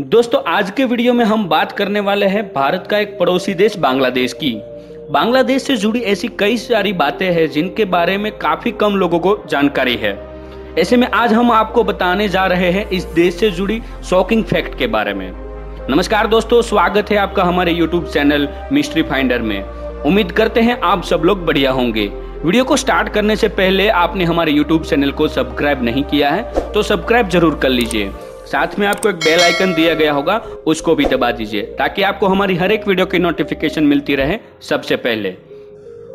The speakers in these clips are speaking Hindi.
दोस्तों आज के वीडियो में हम बात करने वाले हैं भारत का एक पड़ोसी देश बांग्लादेश की। बांग्लादेश से जुड़ी ऐसी कई सारी बातें हैं जिनके बारे में काफी कम लोगों को जानकारी है। ऐसे में आज हम आपको बताने जा रहे हैं इस देश से जुड़ी शॉकिंग फैक्ट के बारे में। नमस्कार दोस्तों, स्वागत है आपका हमारे यूट्यूब चैनल मिस्ट्री फाइंडर में। उम्मीद करते हैं आप सब लोग बढ़िया होंगे। वीडियो को स्टार्ट करने से पहले आपने हमारे यूट्यूब चैनल को सब्सक्राइब नहीं किया है तो सब्सक्राइब जरूर कर लीजिए। साथ में आपको एक बेल आइकन दिया गया होगा, उसको भी दबा दीजिए ताकि आपको हमारी हर एक वीडियो की नोटिफिकेशन मिलती रहे सबसे पहले।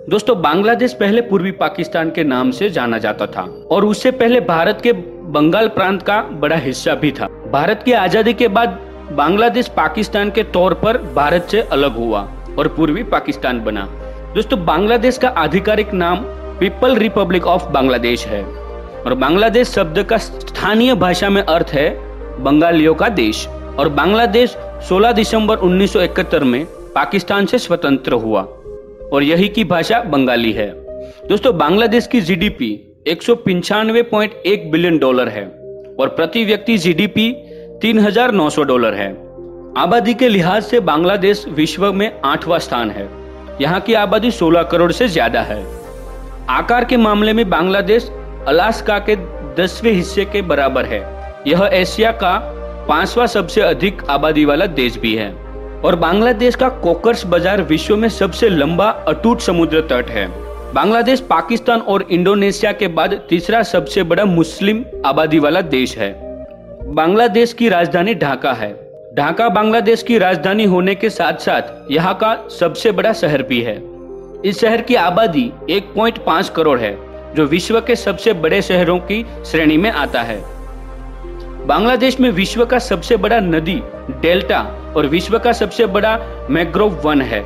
दोस्तों बांग्लादेश पहले पूर्वी पाकिस्तान के नाम से जाना जाता था और उससे पहले भारत के बंगाल प्रांत का बड़ा हिस्सा भी था। भारत की आजादी के बाद बांग्लादेश पाकिस्तान के तौर पर भारत से अलग हुआ और पूर्वी पाकिस्तान बना। दोस्तों बांग्लादेश का आधिकारिक नाम पीपल रिपब्लिक ऑफ बांग्लादेश है और बांग्लादेश शब्द का स्थानीय भाषा में अर्थ है बंगालियों का देश। और बांग्लादेश 16 दिसंबर 1971 में पाकिस्तान से स्वतंत्र हुआ और यही की भाषा बंगाली है। दोस्तों बांग्लादेश की जीडीपी 195.1 बिलियन डॉलर है और प्रति व्यक्ति जीडीपी $3,900 है। आबादी के लिहाज से बांग्लादेश विश्व में 8वां स्थान है। यहाँ की आबादी 16 करोड़ से ज्यादा है। आकार के मामले में बांग्लादेश अलास्का के 10वें हिस्से के बराबर है। यह एशिया का 5वां सबसे अधिक आबादी वाला देश भी है और बांग्लादेश का कोकर्स बाजार विश्व में सबसे लंबा अटूट समुद्र तट है। बांग्लादेश पाकिस्तान और इंडोनेशिया के बाद तीसरा सबसे बड़ा मुस्लिम आबादी वाला देश है। बांग्लादेश की राजधानी ढाका है। ढाका बांग्लादेश की राजधानी होने के साथ साथ यहाँ का सबसे बड़ा शहर भी है। इस शहर की आबादी 1.5 करोड़ है जो विश्व के सबसे बड़े शहरों की श्रेणी में आता है। बांग्लादेश में विश्व का सबसे बड़ा नदी डेल्टा और विश्व का सबसे बड़ा मैंग्रोव वन है।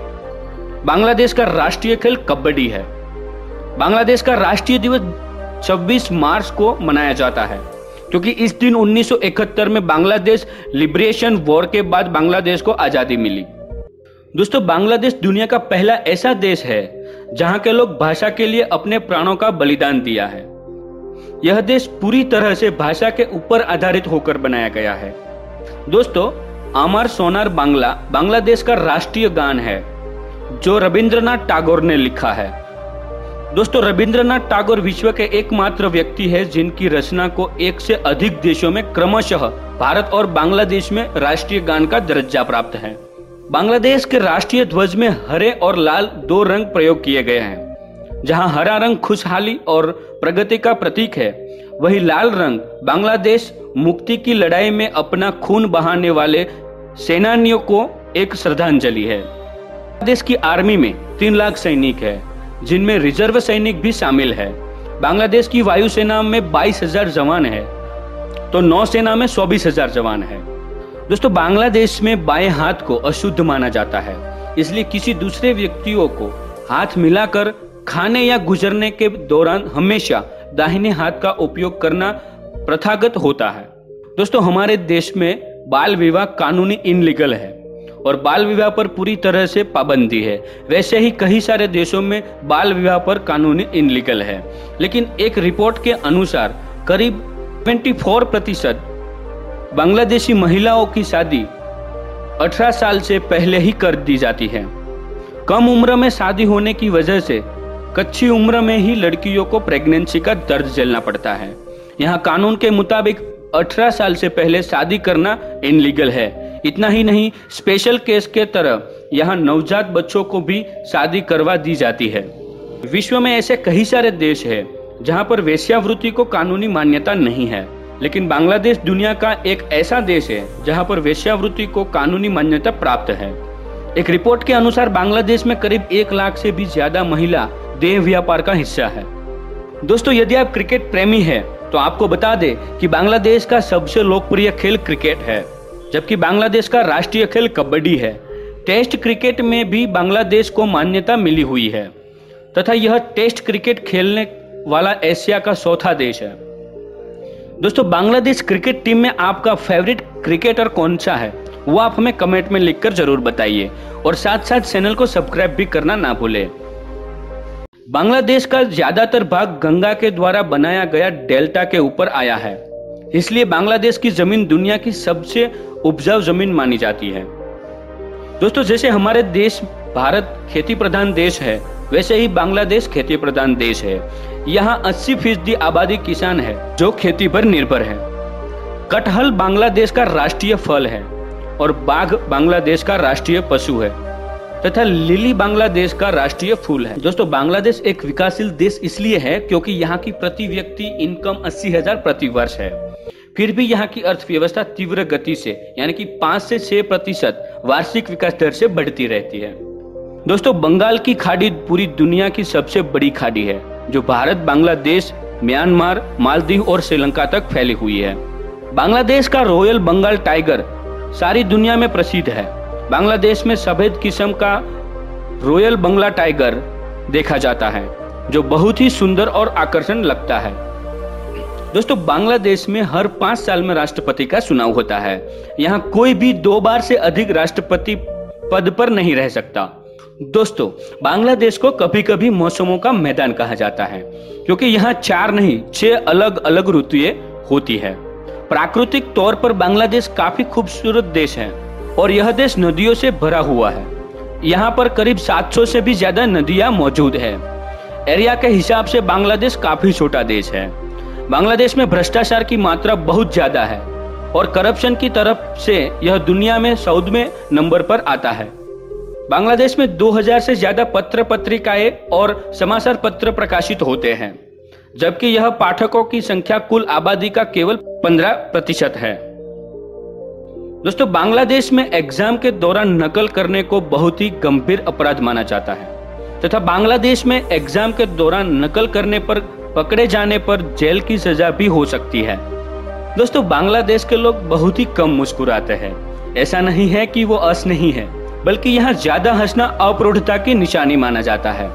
बांग्लादेश का राष्ट्रीय खेल कबड्डी है। बांग्लादेश का राष्ट्रीय दिवस 26 मार्च को मनाया जाता है क्योंकि इस दिन 1971 में बांग्लादेश लिबरेशन वॉर के बाद बांग्लादेश को आजादी मिली। दोस्तों बांग्लादेश दुनिया का पहला ऐसा देश है जहां के लोग भाषा के लिए अपने प्राणों का बलिदान दिया है। यह देश पूरी तरह से भाषा के ऊपर आधारित होकर बनाया गया है। दोस्तों आमार सोनार बांग्ला बांग्लादेश का राष्ट्रीय गान है जो रविंद्रनाथ टैगोर ने लिखा है। दोस्तों रविंद्रनाथ टैगोर विश्व के एकमात्र व्यक्ति है जिनकी रचना को एक से अधिक देशों में क्रमशः भारत और बांग्लादेश में राष्ट्रीय गान का दर्जा प्राप्त है। बांग्लादेश के राष्ट्रीय ध्वज में हरे और लाल 2 रंग प्रयोग किए गए हैं। जहां हरा रंग खुशहाली और प्रगति का प्रतीक है, वही लाल रंग बांग्लादेश मुक्ति की लड़ाई में अपना खून बहाने वाले सेनानियों को एक श्रद्धांजलि है। बांग्लादेश की आर्मी में 3 लाख सैनिक है जिनमें रिजर्व सैनिक भी शामिल है। बांग्लादेश की वायुसेना में 22,000 जवान है तो नौसेना में 24,000 जवान है। दोस्तों बांग्लादेश में बाएं हाथ को अशुद्ध माना जाता है, इसलिए किसी दूसरे व्यक्तियों को हाथ मिलाकर खाने या गुजरने के दौरान हमेशा दाहिने हाथ का उपयोग करना प्रथागत होता है। दोस्तों हमारे देश में बाल विवाह कानूनी इनलीगल है और बाल विवाह पर पूरी तरह से पाबंदी है। वैसे ही कई सारे देशों में बाल विवाह पर कानूनी इनलीगल है, लेकिन एक रिपोर्ट के अनुसार करीब 24% बांग्लादेशी महिलाओं की शादी 18 साल से पहले ही कर दी जाती है। कम उम्र में शादी होने की वजह से कच्ची उम्र में ही लड़कियों को प्रेगनेंसी का दर्द झेलना पड़ता है। यहाँ कानून के मुताबिक 18 साल से पहले शादी करना इनलीगल है। इतना ही नहीं, स्पेशल केस के तरह यहाँ नवजात बच्चों को भी शादी करवा दी जाती है। विश्व में ऐसे कई सारे देश हैं जहाँ पर वेश्यावृत्ति को कानूनी मान्यता नहीं है, लेकिन बांग्लादेश दुनिया का एक ऐसा देश है जहाँ पर वेश्यावृत्ति को कानूनी मान्यता प्राप्त है। एक रिपोर्ट के अनुसार बांग्लादेश में करीब 1 लाख से भी ज्यादा महिला देह व्यापार का हिस्सा है। दोस्तों यदि आप क्रिकेट प्रेमी हैं तो आपको बता दें कि बांग्लादेश का सबसे लोकप्रिय खेल क्रिकेट है, जबकि बांग्लादेश का राष्ट्रीय खेल कबड्डी है। टेस्ट क्रिकेट में भी बांग्लादेश को मान्यता मिली हुई है तथा यह टेस्ट क्रिकेट खेलने वाला एशिया का 4था देश है। दोस्तों बांग्लादेश क्रिकेट टीम में आपका फेवरेट क्रिकेटर कौन सा है वो आप हमें कमेंट में लिखकर जरूर बताइए और साथ साथ चैनल को सब्सक्राइब भी करना ना भूलें। बांग्लादेश का ज्यादातर भाग गंगा के द्वारा बनाया गया डेल्टा के ऊपर आया है। इसलिए बांग्लादेश की जमीन दुनिया की सबसे उपजाऊ जमीन मानी जाती है। दोस्तों, जैसे हमारे देश भारत खेती प्रधान देश है, वैसे ही बांग्लादेश खेती प्रधान देश है। यहाँ 80% आबादी किसान है जो खेती पर निर्भर है। कटहल बांग्लादेश का राष्ट्रीय फल है और बाघ बांग्लादेश का राष्ट्रीय पशु है तथा लिली बांग्लादेश का राष्ट्रीय फूल है। दोस्तों, बांग्लादेश एक विकासशील देश इसलिए है क्योंकि यहाँ की प्रति व्यक्ति इनकम 80,000 प्रति वर्ष है। फिर भी यहाँ की अर्थव्यवस्था तीव्र गति से यानी कि 5 से 6% वार्षिक विकास दर से बढ़ती रहती है। दोस्तों, बंगाल की खाड़ी पूरी दुनिया की सबसे बड़ी खाड़ी है जो भारत, बांग्लादेश, म्यांमार, मालदीव और श्रीलंका तक फैली हुई है। बांग्लादेश का रॉयल बंगाल टाइगर सारी दुनिया में प्रसिद्ध है। बांग्लादेश में सफेद किस्म का रॉयल बंगला टाइगर देखा जाता है जो बहुत ही सुंदर और आकर्षण लगता है। दोस्तों, बांग्लादेश में हर 5 साल में राष्ट्रपति का चुनाव होता है। यहाँ कोई भी 2 बार से अधिक राष्ट्रपति पद पर नहीं रह सकता। दोस्तों, बांग्लादेश को कभी कभी मौसमों का मैदान कहा जाता है क्योंकि यहाँ 4 नहीं 6 अलग अलग ऋतुएं होती है। प्राकृतिक तौर पर बांग्लादेश काफी खूबसूरत देश है और यह देश नदियों से भरा हुआ है। यहाँ पर करीब 700 से भी ज्यादा नदियां मौजूद है। एरिया के हिसाब से बांग्लादेश काफी छोटा देश है। बांग्लादेश में भ्रष्टाचार की मात्रा बहुत ज्यादा है और करप्शन की तरफ से यह दुनिया में 14वें नंबर पर आता है। बांग्लादेश में 2000 से ज्यादा पत्र पत्रिकाएं और समाचार पत्र प्रकाशित होते हैं, जबकि यह पाठकों की संख्या कुल आबादी का केवल 15% है। दोस्तों, बांग्लादेश में एग्जाम के दौरान नकल करने को बहुत ही गंभीर अपराध माना जाता है तथा बांग्लादेश में एग्जाम के दौरान नकल करने पर पकड़े जाने पर जेल की सजा भी हो सकती है। दोस्तों, बांग्लादेश के लोग बहुत ही कम मुस्कुराते हैं। ऐसा नहीं है कि वो अस्नेही है, बल्कि यहाँ ज्यादा हंसना अप्रौढ़ता की निशानी माना जाता है।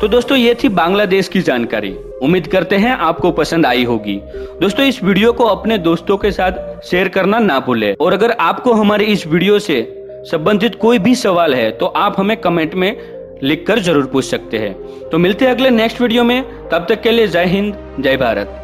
तो दोस्तों, ये थी बांग्लादेश की जानकारी। उम्मीद करते हैं आपको पसंद आई होगी। दोस्तों, इस वीडियो को अपने दोस्तों के साथ शेयर करना ना भूलें और अगर आपको हमारे इस वीडियो से संबंधित कोई भी सवाल है तो आप हमें कमेंट में लिखकर जरूर पूछ सकते हैं। तो मिलते हैं अगले नेक्स्ट वीडियो में। तब तक के लिए जय हिंद, जय भारत।